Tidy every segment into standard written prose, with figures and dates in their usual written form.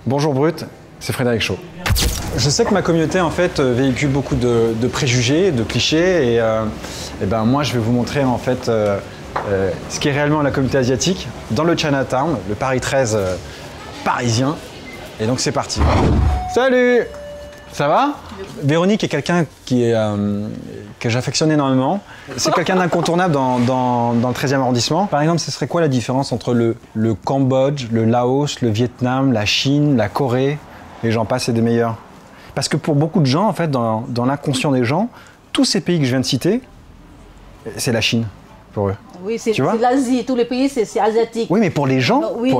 Bonjour Brut, c'est Frédéric Shaw. Je sais que ma communauté en fait véhicule beaucoup de préjugés, de clichés et ben moi je vais vous montrer en fait ce qu'est réellement la communauté asiatique dans le Chinatown, le Paris 13 parisien. Et donc c'est parti. Salut! Ça va? Véronique est quelqu'un que j'affectionne énormément. C'est quelqu'un d'incontournable dans le 13e arrondissement. Par exemple, ce serait quoi la différence entre le Cambodge, le Laos, le Vietnam, la Chine, la Corée, et j'en passe et des meilleurs? Parce que pour beaucoup de gens, en fait, dans l'inconscient des gens, tous ces pays que je viens de citer, c'est la Chine pour eux. Oui, c'est l'Asie, tous les pays, c'est asiatique. Oui, mais pour les gens, oui,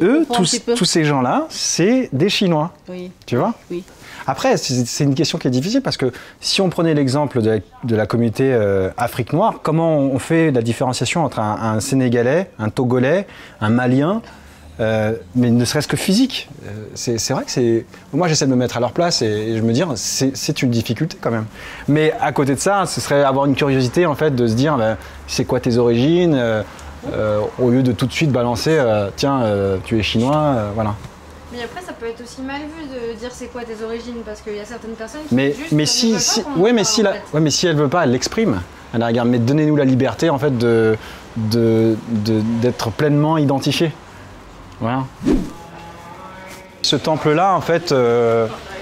eux, tous ces gens-là, c'est des Chinois. Oui. Tu vois? Oui. Après, c'est une question qui est difficile parce que si on prenait l'exemple de la communauté Afrique noire, comment on fait la différenciation entre un Sénégalais, un Togolais, un Malien, mais ne serait-ce que physique? C'est vrai que c'est... Moi, j'essaie de me mettre à leur place et je me dire, c'est une difficulté quand même. Mais à côté de ça, ce serait avoir une curiosité en fait de se dire, c'est quoi tes origines au lieu de tout de suite balancer, tiens, tu es chinois, voilà. Mais après, ça peut être aussi mal vu de dire c'est quoi tes origines, parce qu'il y a certaines personnes qui mais si elle veut pas, elle l'exprime. Elle regarde, mais donnez-nous la liberté en fait d'être pleinement identifié. Voilà. Ce temple-là, en fait,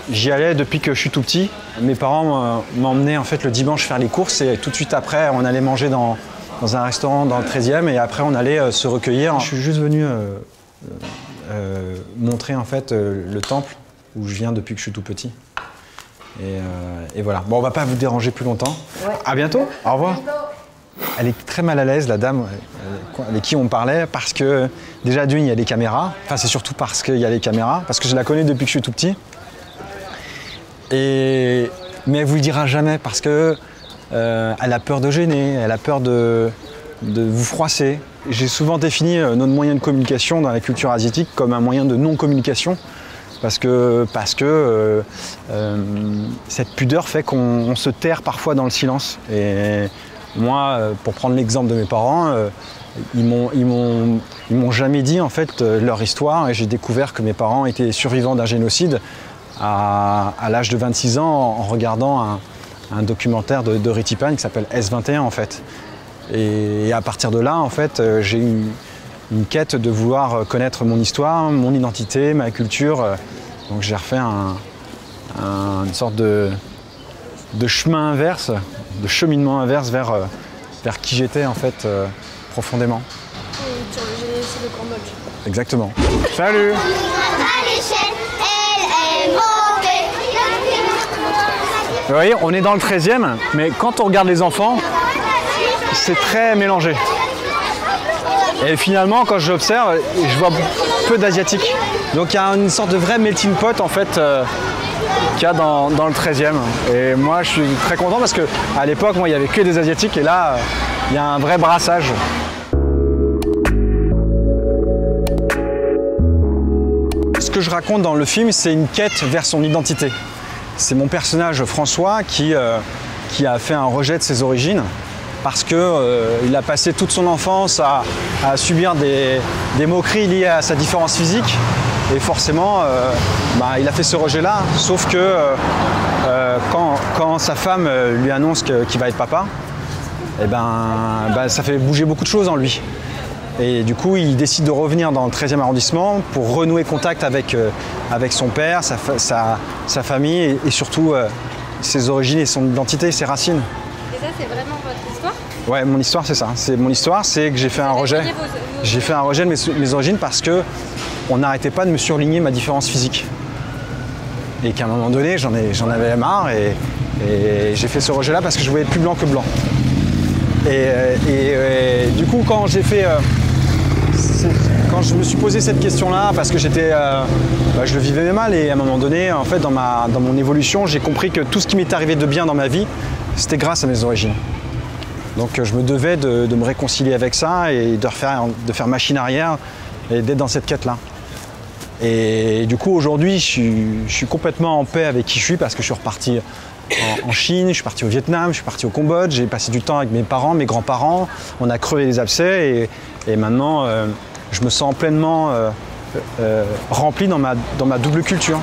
j'y allais depuis que je suis tout petit. Mes parents m'emmenaient en fait le dimanche faire les courses et tout de suite après, on allait manger dans un restaurant dans le 13e et après on allait se recueillir. Je suis juste venu montrer en fait le temple où je viens depuis que je suis tout petit. Et voilà. Bon, on va pas vous déranger plus longtemps. Ouais. À bientôt. Au revoir. Elle est très mal à l'aise, la dame avec qui on parlait, parce que déjà d'une, il y a les caméras. Enfin, c'est surtout parce qu'il y a les caméras, parce que je la connais depuis que je suis tout petit. Mais elle vous le dira jamais parce que elle a peur de gêner, elle a peur de vous froisser. J'ai souvent défini notre moyen de communication dans la culture asiatique comme un moyen de non-communication parce que cette pudeur fait qu'on se terre parfois dans le silence. Et moi, pour prendre l'exemple de mes parents, ils m'ont jamais dit en fait leur histoire et j'ai découvert que mes parents étaient survivants d'un génocide à l'âge de 26 ans en regardant un documentaire de Ritipan qui s'appelle S21 en fait. Et à partir de là, en fait, j'ai eu une quête de vouloir connaître mon histoire, mon identité, ma culture. Donc j'ai refait une sorte de chemin inverse, de cheminement inverse vers qui j'étais en fait profondément. Sur le génocide au Cambodge. Exactement. Salut! Vous voyez, on est dans le 13e, mais quand on regarde les enfants, c'est très mélangé. Et finalement, quand j'observe, je vois peu d'asiatiques. Donc il y a une sorte de vrai melting pot en fait qu'il y a dans le 13e. Et moi, je suis très content parce qu'à l'époque, moi, il n'y avait que des asiatiques et là, il y a un vrai brassage. Ce que je raconte dans le film, c'est une quête vers son identité. C'est mon personnage François qui a fait un rejet de ses origines parce qu'il a passé toute son enfance à subir des moqueries liées à sa différence physique. Et forcément, il a fait ce rejet-là, sauf que quand sa femme lui annonce qu'il va être papa, ça fait bouger beaucoup de choses en lui. Et du coup, il décide de revenir dans le 13e arrondissement pour renouer contact avec son père, sa famille et surtout ses origines et son identité, ses racines. Et ça, c'est vraiment votre histoire? Ouais, mon histoire, c'est ça. Mon histoire, c'est que j'ai fait un rejet. J'ai fait un rejet de mes origines parce qu'on n'arrêtait pas de me surligner ma différence physique. Et qu'à un moment donné, j'en avais marre et j'ai fait ce rejet-là parce que je voulais être plus blanc que blanc. Et du coup, quand je me suis posé cette question-là, parce que je le vivais mal et à un moment donné, en fait, dans mon évolution, j'ai compris que tout ce qui m'est arrivé de bien dans ma vie, c'était grâce à mes origines. Donc je me devais de me réconcilier avec ça et de faire machine arrière et d'être dans cette quête-là. Et du coup, aujourd'hui, je suis complètement en paix avec qui je suis parce que je suis reparti en Chine, je suis parti au Vietnam, je suis parti au Cambodge, j'ai passé du temps avec mes parents, mes grands-parents, on a crevé les abcès et maintenant je me sens pleinement rempli dans ma double culture.